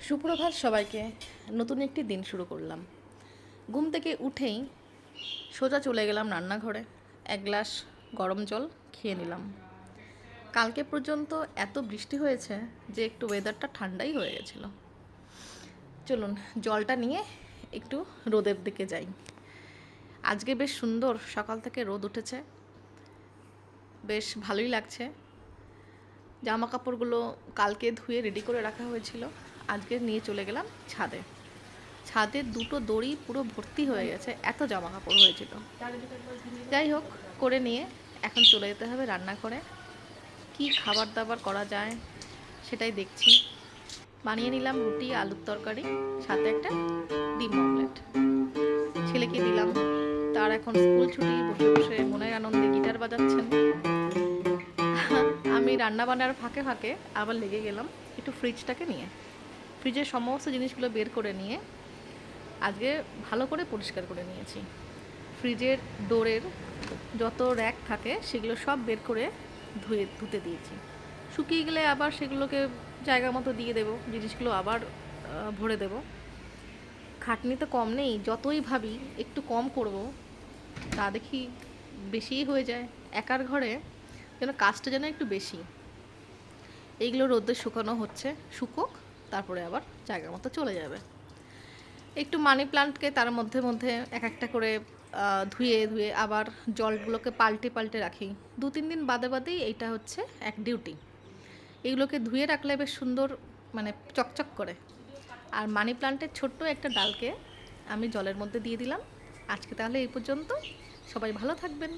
সুপ্রভাত সবাইকে। নতুন একটি দিন শুরু করলাম। ঘুম থেকে উঠেই সোজা চলে গেলাম রান্নাঘরে। এক গ্লাস গরম জল খেয়ে নিলাম। কালকে পর্যন্ত এত বৃষ্টি হয়েছে যে একটু ওয়েদারটা ঠান্ডাই হয়ে গেছিল। চলুন জলটা নিয়ে একটু রোদের দিকে যাই। আজকে বেশ সুন্দর সকাল থেকে রোদ উঠেছে, বেশ ভালোই লাগছে। জামা কাপড়গুলো কালকে ধুয়ে রেডি করে রাখা হয়েছিল, আজকে নিয়ে চলে গেলাম ছাদে। ছাদের দুটো দড়ি পুরো ভর্তি হয়ে গেছে, এত জামা কাপড় হয়েছিল। যাই হোক, করে নিয়ে এখন চলে যেতে হবে রান্নাঘরে। কি খাবার দাবার করা যায় সেটাই দেখছি। বানিয়ে নিলাম রুটি, আলুর তরকারি, সাথে একটা ডিম অমলেট। ছেলেকে দিলাম, তার এখন স্কুল ছুটি। বসে বসে মনের আনন্দে গিটার বাজাচ্ছেন। আমি রান্না বান্নার ফাঁকে ফাঁকে আবার লেগে গেলাম একটু ফ্রিজটাকে নিয়ে। ফ্রিজের সমস্ত জিনিসগুলো বের করে নিয়ে আজকে ভালো করে পরিষ্কার করে নিয়েছি। ফ্রিজের ডোরের যত র্যাক থাকে সেগুলো সব বের করে ধুতে দিয়েছি। শুকিয়ে গেলে আবার সেগুলোকে জায়গা মতো দিয়ে দেবো, জিনিসগুলো আবার ভরে দেব। খাটনি তো কম নেই, যতই ভাবি একটু কম করব তা দেখি বেশিই হয়ে যায়। একার ঘরে যেন কাজটা যেন একটু বেশি। এইগুলো রোদে শুকানো হচ্ছে, শুকোক, তারপরে আবার জায়গা মতো চলে যাবে। একটু মানি প্লান্টকে তার মধ্যে মধ্যে এক একটা করে ধুয়ে ধুয়ে আবার জলগুলোকে পাল্টে পাল্টে রাখি। 2-3 দিন বাদে বাদেই এইটা হচ্ছে এক ডিউটি। এগুলোকে ধুয়ে রাখলে বেশ সুন্দর, মানে চকচক করে। আর মানি প্লান্টের ছোট্ট একটা ডালকে আমি জলের মধ্যে দিয়ে দিলাম। আজকে তাহলে এই পর্যন্ত। সবাই ভালো থাকবেন।